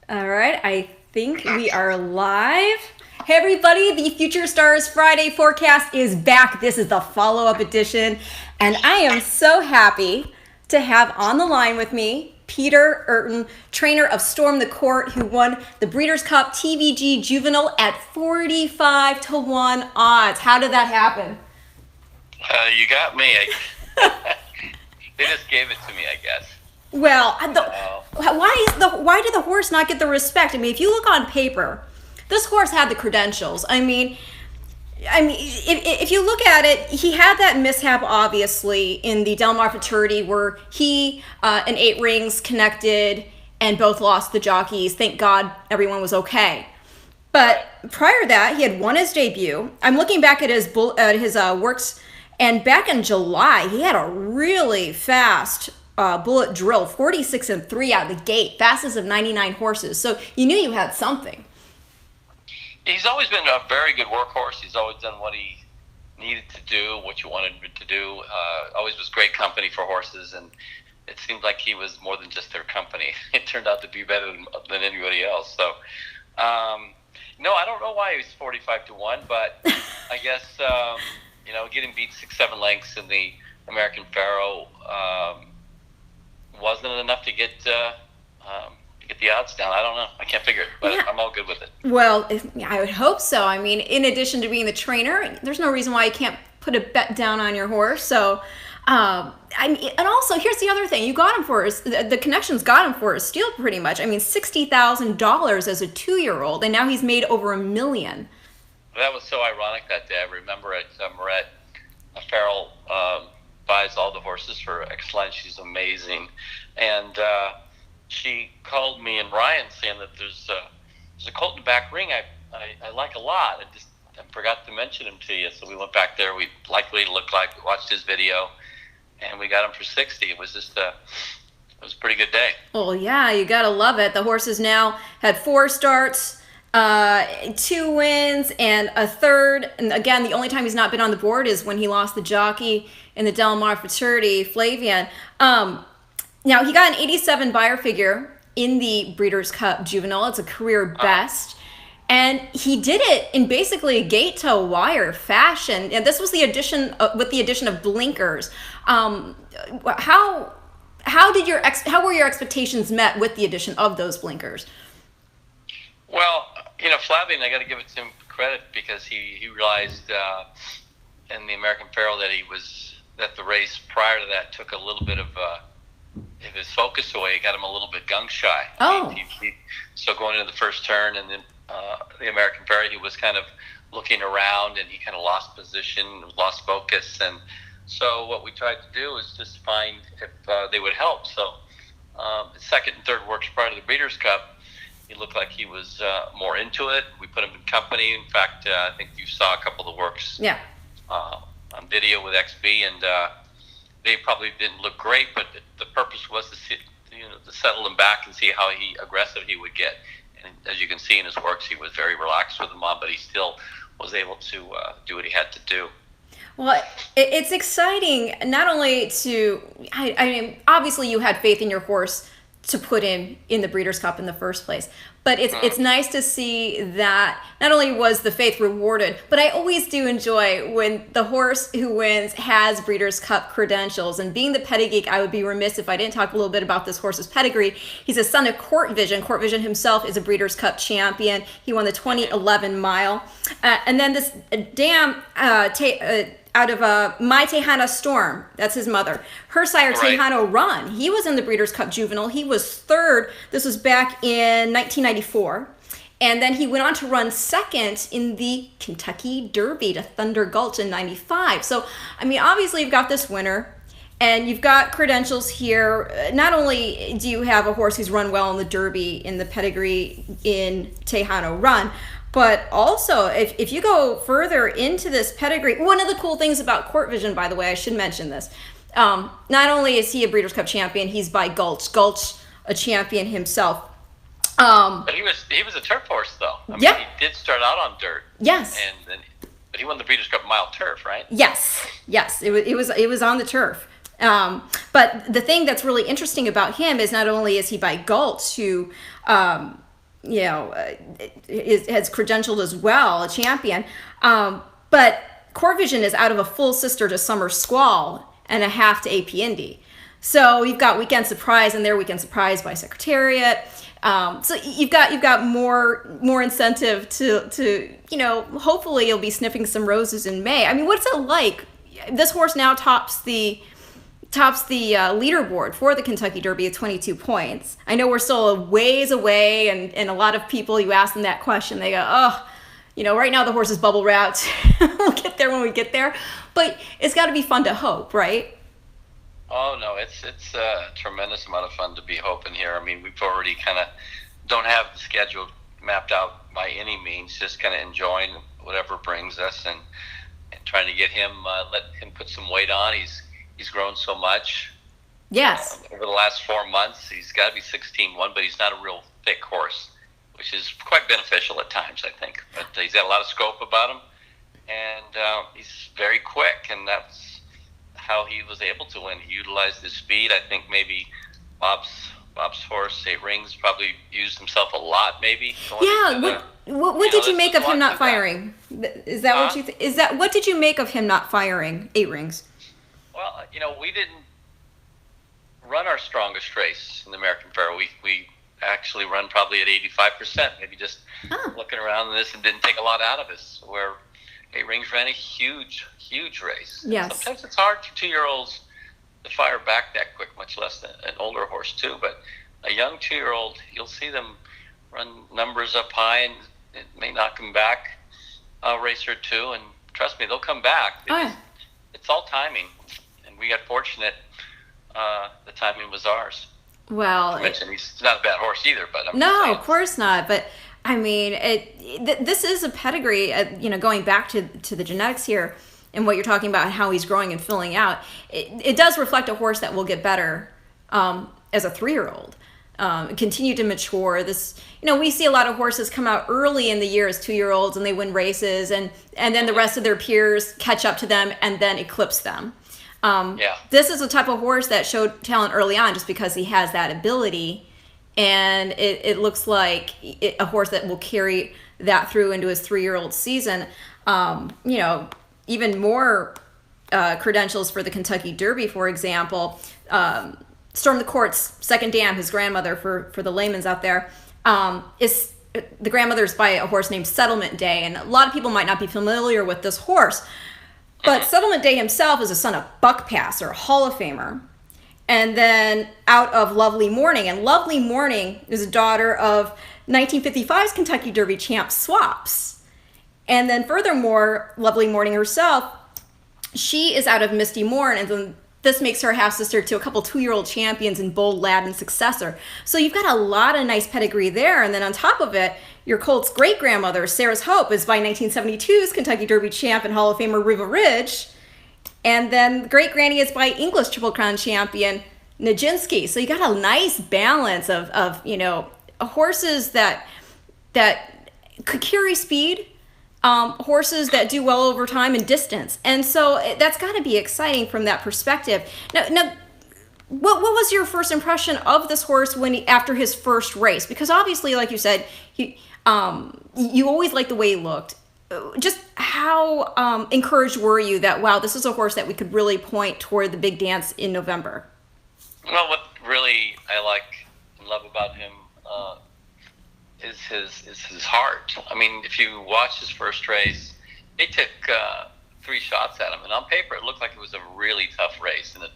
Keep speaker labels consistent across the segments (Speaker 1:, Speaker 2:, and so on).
Speaker 1: All right, I think we are live. Hey everybody, the Future Stars Friday forecast is back. This is the follow-up edition, and I am so happy to have on the line with me Peter Eurton, trainer of Storm the Court, who won the Breeders Cup TVG Juvenile at 45 to 1 odds. How did that happen?
Speaker 2: You got me. They just gave it to me, I guess.
Speaker 1: Well, why did the horse not get the respect? I mean, if you look on paper, this horse had the credentials. I mean, if you look at it, he had that mishap, obviously, in the Del Mar Futurity where he and 8 Rings connected and both lost the jockeys. Thank God everyone was okay. But prior to that, he had won his debut. I'm looking back at his works, and back in July, he had a really fast bullet drill, 46-3 out of the gate, fastest of 99 horses. So you knew you had something.
Speaker 2: He's always been a very good workhorse. He's always done what he needed to do, what you wanted him to do. Always was great company for horses, and it seemed like he was more than just their company. It turned out to be better than anybody else. So, no, I don't know why he was 45 to 1, but I guess getting beat 6-7 lengths in the American Pharoah wasn't enough to get the odds down. I don't know. I can't figure it, but yeah. I'm all good with it.
Speaker 1: Well, I would hope so. I mean, in addition to being the trainer, there's no reason why you can't put a bet down on your horse. So, and also here's the other thing: you got him for the connections got him for his steal, pretty much. I mean, $60,000 as a 2-year-old, and now he's made over $1 million.
Speaker 2: That was so ironic that day. I remember at Moret, Farrell buys all the horses for X-Line. She's amazing. And she called me and Ryan saying that there's a colt in the back ring I like a lot. I forgot to mention him to you. So we went back there. We liked what he looked like. We watched his video, and we got him for 60. It was just it was a pretty good day.
Speaker 1: Well, yeah, you got to love it. The horses now had 4 starts, 2 wins, and a third. And again, the only time he's not been on the board is when he lost the jockey in the Del Mar Futurity, Flavian. Now, he got an 87 buyer figure in the Breeders' Cup Juvenile. It's a career best. And he did it in basically gate-to-wire fashion. And this was the addition with the addition of blinkers. How were your expectations met with the addition of those blinkers?
Speaker 2: Well, Flavian, I got to give it to him credit because he realized in the American Pharoah that the race prior to that took a little bit of his focus away. It got him a little bit gun shy.
Speaker 1: Oh.
Speaker 2: So going into the first turn and then the American Pharoah, he was kind of looking around and he kind of lost position, lost focus. And so what we tried to do is just find if they would help. So second and third works prior to the Breeders' Cup, he looked like he was more into it. We put him in company. In fact, I think you saw a couple of the works on video with XB, and they probably didn't look great, but the purpose was to settle him back and see how aggressive he would get. And as you can see in his works, he was very relaxed with them on, but he still was able to do what he had to do.
Speaker 1: Well, it's exciting not only I mean, obviously you had faith in your horse to put him in the Breeders' Cup in the first place. But it's nice to see that not only was the faith rewarded, but I always do enjoy when the horse who wins has Breeders' Cup credentials. And being the petty geek, I would be remiss if I didn't talk a little bit about this horse's pedigree. He's a son of Court Vision. Court Vision himself is a Breeders' Cup champion. He won the 2011 mile. And then this dam out of My Tejano Storm, that's his mother. Her sire,
Speaker 2: Right.
Speaker 1: Tejano Run, he was in the Breeders' Cup Juvenile. He was third. This was back in 1994. And then he went on to run second in the Kentucky Derby to Thunder Gulch in 95. So, I mean, obviously you've got this winner, and you've got credentials here. Not only do you have a horse who's run well in the Derby in the pedigree in Tejano Run, but also, if you go further into this pedigree, one of the cool things about Court Vision, by the way, I should mention this. Not only is he a Breeders' Cup champion, he's by Gulch, a champion himself.
Speaker 2: But he was a turf horse, though. I mean,
Speaker 1: Yeah.
Speaker 2: He did start out on dirt.
Speaker 1: Yes.
Speaker 2: But he won the Breeders' Cup mile turf, right?
Speaker 1: Yes. It was on the turf. But the thing that's really interesting about him is not only is he by Gulch, who has credentialed as well, a champion. But Core Vision is out of a full sister to Summer Squall and a half to AP Indy. So you've got Weekend Surprise and their Weekend Surprise by Secretariat. So you've got more incentive to hopefully you'll be sniffing some roses in May. I mean, what's it like? This horse now tops the leaderboard for the Kentucky Derby at 22 points. I know we're still a ways away, and a lot of people, you ask them that question, they go, oh, right now the horse is bubble wrapped. We'll get there when we get there. But it's got to be fun to hope, right?
Speaker 2: Oh, no, it's a tremendous amount of fun to be hoping here. I mean, we've already kind of don't have the schedule mapped out by any means, just kind of enjoying whatever brings us and trying to get him, let him put some weight on. He's grown so much.
Speaker 1: Yes.
Speaker 2: Over the last 4 months, he's got to be 16-1, but he's not a real thick horse, which is quite beneficial at times, I think. But he's got a lot of scope about him, and he's very quick, and that's how he was able to win. He utilized his speed. I think maybe Bob's horse, 8 Rings, probably used himself a lot, maybe.
Speaker 1: Yeah. What did you make of him not firing? Is that what you what did you make of him not firing 8 Rings?
Speaker 2: Well, we didn't run our strongest race in the American Pharoah. We actually run probably at 85%, maybe just looking around this and didn't take a lot out of us, where 8 Rings ran a huge race.
Speaker 1: Yes.
Speaker 2: Sometimes it's hard for 2-year-olds to fire back that quick, much less an older horse too. But a young 2-year-old, you'll see them run numbers up high, and it may knock them back a race or two. And trust me, they'll come back. It's all timing, and we got fortunate. The timing was ours.
Speaker 1: Well,
Speaker 2: he's not a bad horse either, but
Speaker 1: no, of course not. But I mean, this is a pedigree. Going back to the genetics here, and what you're talking about, how he's growing and filling out, it does reflect a horse that will get better as a 3-year-old. Continue to mature. We see a lot of horses come out early in the year as 2-year-olds, and they win races, and then the rest of their peers catch up to them and then eclipse them. This is a type of horse that showed talent early on just because he has that ability, and it looks like a horse that will carry that through into his 3-year-old season. Even more credentials for the Kentucky Derby, for example. Storm the Court's second dam, his grandmother, for the layman's out there, is the grandmother's by a horse named Settlement Day, and a lot of people might not be familiar with this horse. But Settlement Day himself is a son of Buck Passer, a Hall of Famer. And then out of Lovely Morning. And Lovely Morning is a daughter of 1955's Kentucky Derby champ Swaps. And then furthermore, Lovely Morning herself, she is out of Misty Morn. And then this makes her half-sister to a couple 2-year-old champions in Bold Lad and Successor. So you've got a lot of nice pedigree there. And then on top of it, your colt's great-grandmother, Sarah's Hope, is by 1972's Kentucky Derby champ and Hall of Famer Riva Ridge. And then great-granny is by English Triple Crown champion Nijinsky. So you got a nice balance of horses that could carry speed, horses that do well over time and distance. And so that's got to be exciting from that perspective. Now, what was your first impression of this horse after his first race? Because obviously, like you said, you always liked the way he looked. Just how encouraged were you that, wow, this is a horse that we could really point toward the big dance in November?
Speaker 2: Well, what really I like and love about him is his heart. I mean, if you watch his first race, they took 3 shots at him, and on paper it looked like it was a really tough race. And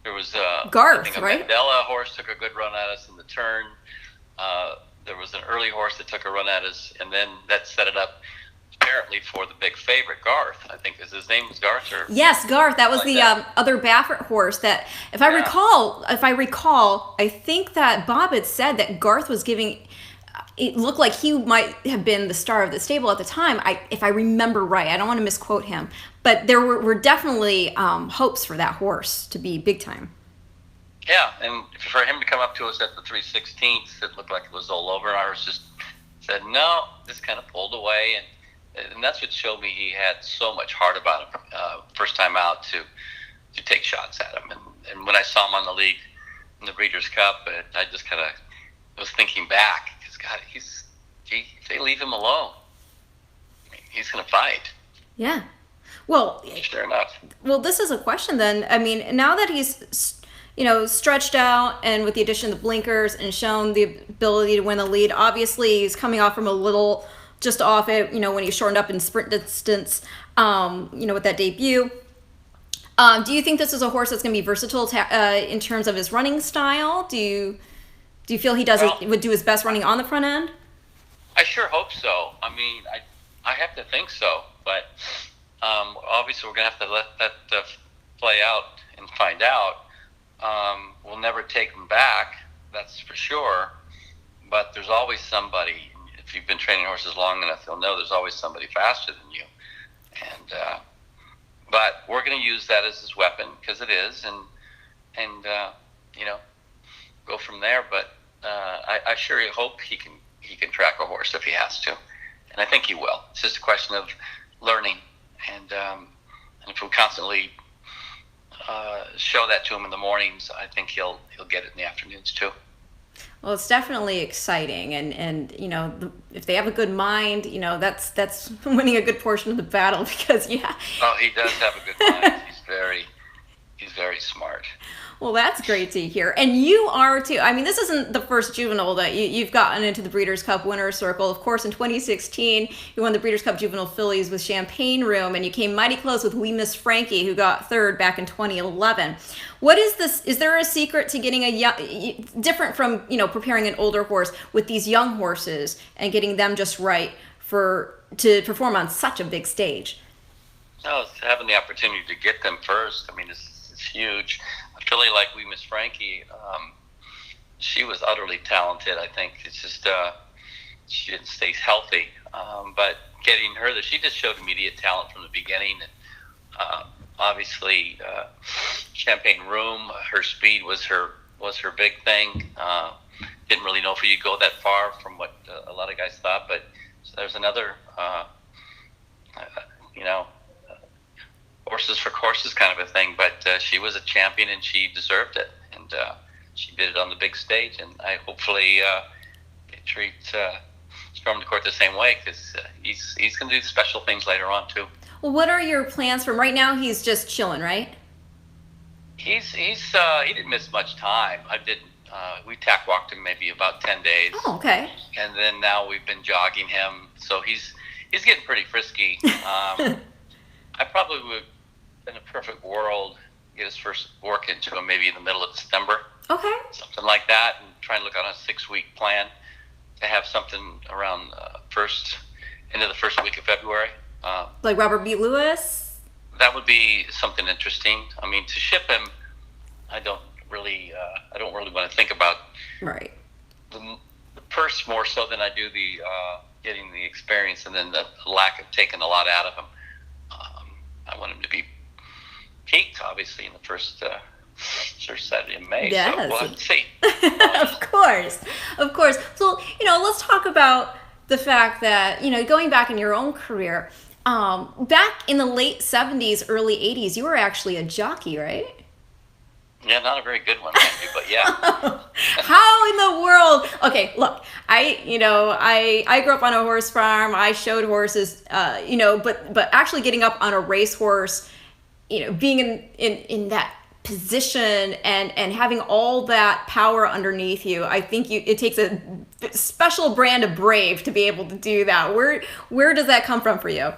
Speaker 2: there was
Speaker 1: Garth, right?
Speaker 2: Mandela horse took a good run at us in the turn. There was an early horse that took a run at us, and then that set it up apparently for the big favorite, Garth. I think his name was Garth.
Speaker 1: Yes, Garth. That was like the other Baffert horse that, if I recall, I think that Bob had said that Garth was giving. It looked like he might have been the star of the stable at the time, if I remember right. I don't want to misquote him, but there were definitely hopes for that horse to be big time.
Speaker 2: Yeah, and for him to come up to us at the 3/16, it looked like it was all over. And I just said, no, just kind of pulled away. And that's what showed me he had so much heart about him first time out to take shots at him. And when I saw him on the lead in the Breeders' Cup, I just kind of was thinking back. Because, God, he's if they leave him alone, he's going to fight.
Speaker 1: Yeah. Well,
Speaker 2: sure enough.
Speaker 1: Well, this is a question then. I mean, now that he's, stretched out and with the addition of the blinkers and shown the ability to win the lead, obviously he's coming off from a little just off it, when he shortened up in sprint distance, with that debut. Do you think this is a horse that's going to be versatile in terms of his running style? Do you feel he would do his best running on the front end?
Speaker 2: I sure hope so. I mean, I have to think so, but obviously we're going to have to let that play out and find out. We'll never take him back, that's for sure, but there's always somebody. If you've been training horses long enough, you'll know there's always somebody faster than you. And but we're going to use that as his weapon, because it is, and go from there. But I sure hope he can track a horse if he has to, and I think he will. It's just a question of learning, and if we constantly show that to him in the mornings, I think he'll get it in the afternoons too.
Speaker 1: Well, it's definitely exciting, and if they have a good mind, that's winning a good portion of the battle, because
Speaker 2: Oh, he does have a good mind. He's very smart.
Speaker 1: Well, that's great to hear. And you are too. I mean, this isn't the first juvenile that you've gotten into the Breeders' Cup winner's circle. Of course, in 2016, you won the Breeders' Cup Juvenile Fillies with Champagne Room, and you came mighty close with Wee Miss Frankie, who got third back in 2011. What is this? Is there a secret to getting different from, preparing an older horse with these young horses and getting them just right to perform on such a big stage?
Speaker 2: No, it's having the opportunity to get them first. I mean, it's huge. A filly like Wee Miss Frankie, she was utterly talented. I think it's just she didn't stay healthy, but getting her there, she just showed immediate talent from the beginning. And obviously, Champagne Room, her speed was her big thing. Didn't really know if you'd go that far from what a lot of guys thought, but there's another, horses for courses kind of a thing. But she was a champion and she deserved it, and she did it on the big stage. And I hopefully treat Storm DeCourt the same way, because he's going to do special things later on too.
Speaker 1: Well, what are your plans from right now? He's just chilling, right?
Speaker 2: He didn't miss much time. I didn't. We tack walked him maybe about 10 days.
Speaker 1: Oh, okay.
Speaker 2: And then now we've been jogging him, so he's getting pretty frisky. I probably would, in a perfect world, get his first work into him maybe in the middle of December.
Speaker 1: Okay.
Speaker 2: Something like that, and try and look on a 6-week plan to have something around into the first week of February.
Speaker 1: Like Robert B. Lewis?
Speaker 2: That would be something interesting. I mean, to ship him, I don't really want to think about
Speaker 1: right
Speaker 2: the purse more so than I do the getting the experience, and then the lack of taking a lot out of him. I want him to be peaked, obviously, in the first Saturday in May.
Speaker 1: Yes.
Speaker 2: So we'll have to see.
Speaker 1: Of course. So, let's talk about the fact that, going back in your own career, back in the late 70s, early 80s, you were actually a jockey, right?
Speaker 2: Yeah, not a very good one, maybe, but yeah.
Speaker 1: How in the world? Okay, look, I grew up on a horse farm. I showed horses, but actually getting up on a racehorse, being in that position and having all that power underneath you, I think it takes a special brand of brave to be able to do that. Where does that come from for you?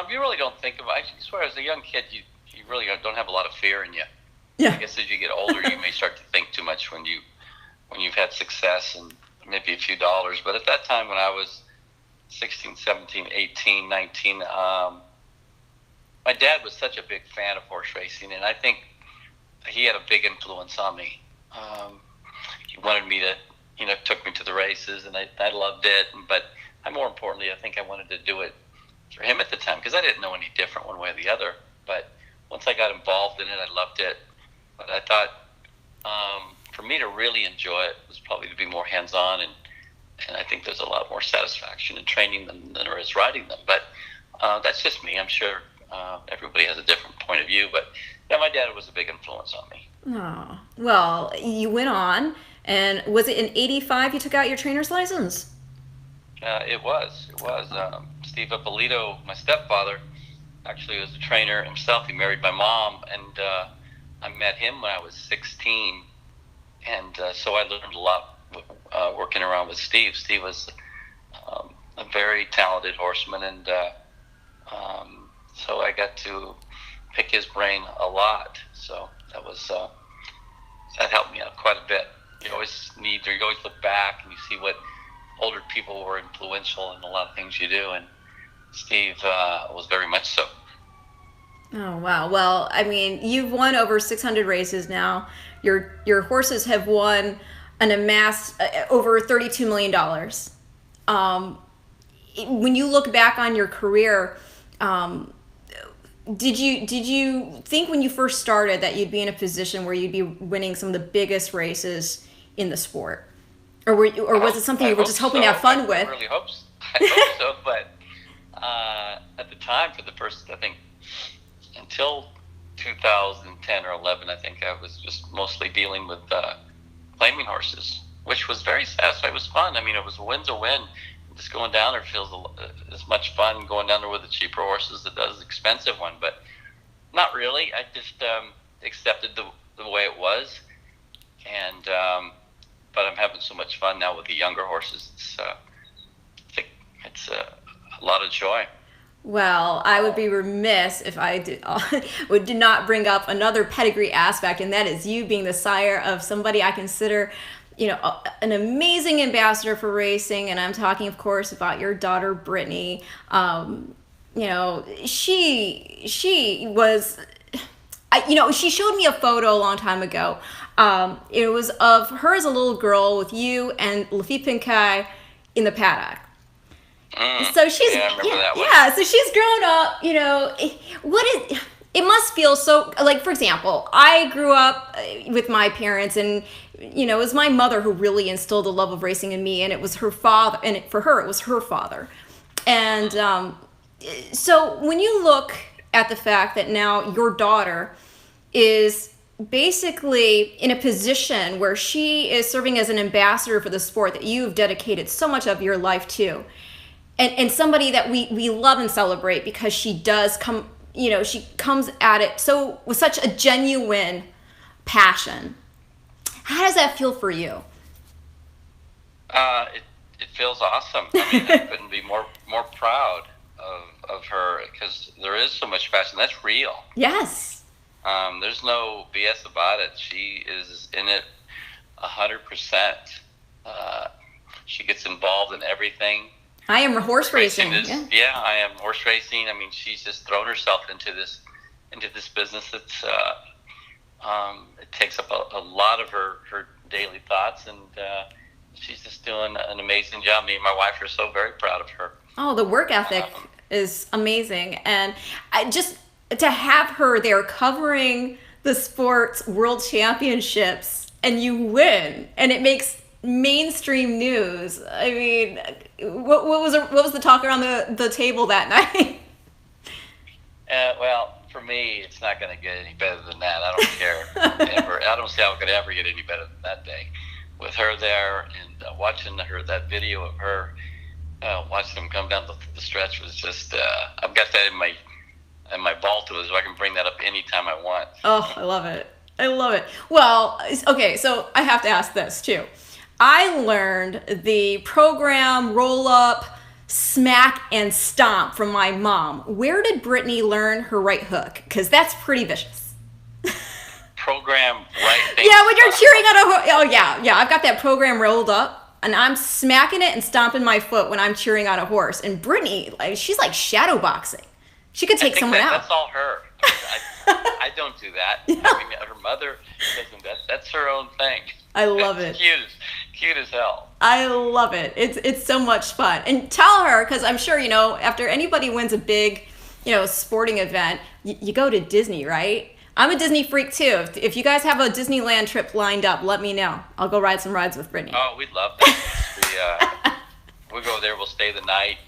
Speaker 2: You really don't think about it. I swear, as a young kid, you really don't have a lot of fear in you.
Speaker 1: Yeah.
Speaker 2: I guess as you get older, you may start to think too much when you've had success and maybe a few dollars. But at that time, when I was 16, 17, 18, 19, my dad was such a big fan of horse racing, and I think he had a big influence on me. He wanted me to, took me to the races, and I loved it. But more importantly, I think I wanted to do it for him at the time, because I didn't know any different one way or the other. But once I got involved in it, I loved it. But I thought for me to really enjoy it was probably to be more hands-on, and I think there's a lot more satisfaction in training them than there is riding them. But that's just me. I'm sure everybody has a different point of view. But yeah, my dad was a big influence on me.
Speaker 1: Oh, well, you went on And was it in '85 you took out your trainer's license?
Speaker 2: It was. Steve Ippolito, my stepfather, actually was a trainer himself. He married my mom, and I met him when I was 16, and so I learned a lot working around with Steve. Steve was a very talented horseman, and so I got to pick his brain a lot. So that helped me out quite a bit. You always look back and you see what older people were influential in a lot of things you do, and Steve was very much so.
Speaker 1: Oh, wow. Well, I mean, you've won over 600 races now. Your horses have won an amassed over $32 million. When you look back on your career, did you think when you first started that you'd be in a position where you'd be winning some of the biggest races in the sport? Or was it something you were just hoping to have fun with?
Speaker 2: I really hope so, but at the time, for the first, I think, until 2010 or 11, I think I was just mostly dealing with claiming horses, which was very satisfying. It was fun. I mean, it was a win's a win. Just going down there feels as much fun going down there with the cheaper horses as it does the expensive one, but not really. I just accepted the way it was, and but I'm having so much fun now with the younger horses. It's a lot of joy.
Speaker 1: Well, I would be remiss if I did not bring up another pedigree aspect, and that is you being the sire of somebody I consider, an amazing ambassador for racing. And I'm talking, of course, about your daughter, Brittany. She was, she showed me a photo a long time ago. It was of her as a little girl with you and Lafitte Pincaid in the paddock. So she's so she's grown up. It must feel so, like, for example, I grew up with my parents, and it was my mother who really instilled the love of racing in me, and it was her father, and for her it was her father. And so when you look at the fact that now your daughter is basically in a position where she is serving as an ambassador for the sport that you've dedicated so much of your life to, and somebody that we love and celebrate because she does come, she comes at it so with such a genuine passion. How does that feel for you?
Speaker 2: It feels awesome. I mean, I couldn't be more proud of her, because there is so much passion. That's real.
Speaker 1: Yes.
Speaker 2: There's no BS about it. She is in it 100%. She gets involved in everything.
Speaker 1: I am horse racing.
Speaker 2: Yeah, I am horse racing. I mean, she's just thrown herself into this business. That's it takes up a lot of her daily thoughts, and she's just doing an amazing job. Me and my wife are so very proud of her.
Speaker 1: Oh, the work ethic is amazing, and just to have her there covering the sports world championships, and you win, and it makes mainstream news. I mean, what was the talk around the table that night?
Speaker 2: Well, for me, it's not going to get any better than that. I don't care. I don't see how it could ever get any better than that day. With her there, and watching that video of her, watching them come down the stretch was just, I've got that in my vault, so I can bring that up anytime I want.
Speaker 1: Oh, I love it. Well, okay, so I have to ask this too. I learned the program, roll up, smack, and stomp from my mom. Where did Brittany learn her right hook? Because that's pretty vicious.
Speaker 2: Program right thing.
Speaker 1: Yeah, when you're cheering on a horse. Oh, yeah. I've got that program rolled up, and I'm smacking it and stomping my foot when I'm cheering on a horse. And Brittany, she's like shadow boxing. She could take someone out.
Speaker 2: That's all her. I don't do that. Yeah. I mean, her mother doesn't. That's her own thing.
Speaker 1: I love it.
Speaker 2: Cute as hell.
Speaker 1: I love it. It's so much fun. And tell her, because I'm sure, after anybody wins a big, sporting event, you go to Disney, right? I'm a Disney freak too. If you guys have a Disneyland trip lined up, let me know. I'll go ride some rides with Brittany.
Speaker 2: Oh, we'd love that. We'll go there. We'll stay the night.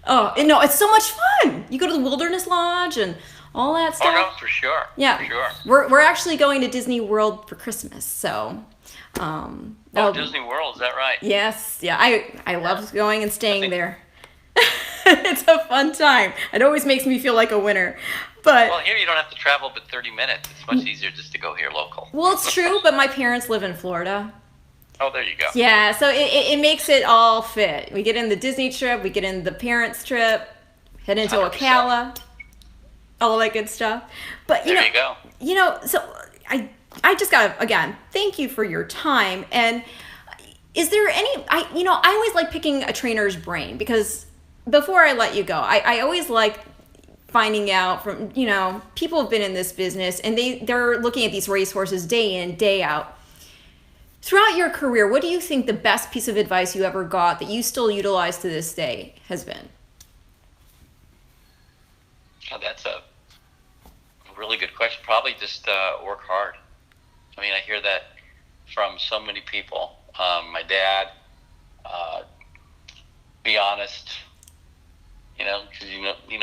Speaker 1: Oh, no, it's so much fun. You go to the Wilderness Lodge and all that stuff.
Speaker 2: Oh, no, for sure.
Speaker 1: Yeah.
Speaker 2: For sure.
Speaker 1: We're actually going to Disney World for Christmas, so
Speaker 2: Disney World, is that right?
Speaker 1: Yes, yeah, I love going and staying there. It's a fun time. It always makes me feel like a winner. But
Speaker 2: well, here you don't have to travel but 30 minutes. It's much easier just to go here local.
Speaker 1: Well, it's true, but my parents live in Florida.
Speaker 2: Oh, there you go.
Speaker 1: Yeah, so it makes it all fit. We get in the Disney trip, we get in the parents trip, head into
Speaker 2: 100%.
Speaker 1: Ocala, all that good stuff. But
Speaker 2: There you go.
Speaker 1: So I just got to, again, thank you for your time. And is there any, I always like picking a trainer's brain, because before I let you go, I always like finding out from, people have been in this business and they're looking at these racehorses day in, day out. Throughout your career, what do you think the best piece of advice you ever got that you still utilize to this day has been?
Speaker 2: Oh, that's a really good question. Probably just work hard. I mean, I hear that from so many people. My dad, be honest, because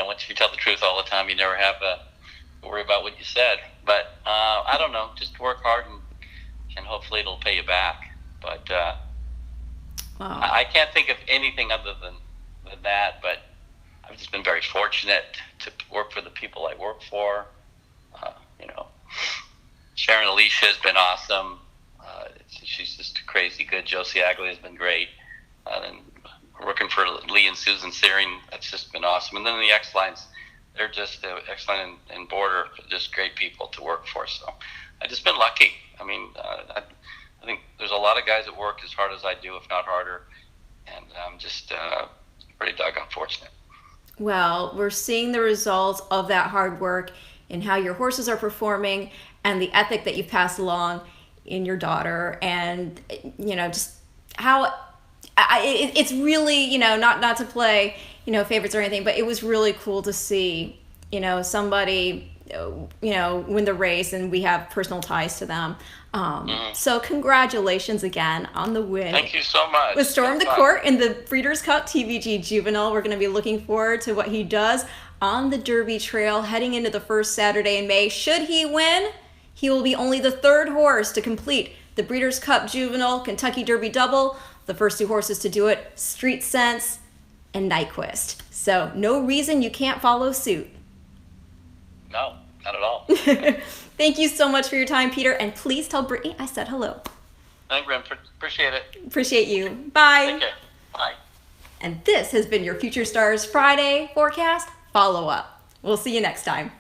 Speaker 2: once you tell the truth all the time, you never have to worry about what you said. But I don't know, just work hard and hopefully it'll pay you back. But
Speaker 1: Wow.
Speaker 2: I can't think of anything other than that. But I've just been very fortunate to work for the people I work for. Sharon Alicia has been awesome. She's just crazy good. Josie Agley has been great. And working for Lee and Susan Searing, that's just been awesome. And then the X-Lines, they're just excellent, and Border, just great people to work for. So I've just been lucky. I mean, I think there's a lot of guys that work as hard as I do, if not harder. And I'm just pretty doggone fortunate.
Speaker 1: Well, we're seeing the results of that hard work and how your horses are performing and the ethic that you've passed along in your daughter, and just how it's really, not to play favorites or anything, but it was really cool to see somebody win the race, and we have personal ties to them. So congratulations again on the win.
Speaker 2: Thank you so much.
Speaker 1: With Storm the Court in the Breeders Cup TVG Juvenile. We're going to be looking forward to what he does on the Derby Trail heading into the first Saturday in May. Should he win, he will be only the third horse to complete the Breeders' Cup Juvenile Kentucky Derby Double. The first two horses to do it, Street Sense and Nyquist. So no reason you can't follow suit.
Speaker 2: No, not at all.
Speaker 1: Thank you so much for your time, Peter. And please tell Brittany I said hello.
Speaker 2: Thank you, Ren. Appreciate it.
Speaker 1: Appreciate you. Bye.
Speaker 2: Take care. Bye.
Speaker 1: And this has been your Future Stars Friday forecast follow-up. We'll see you next time.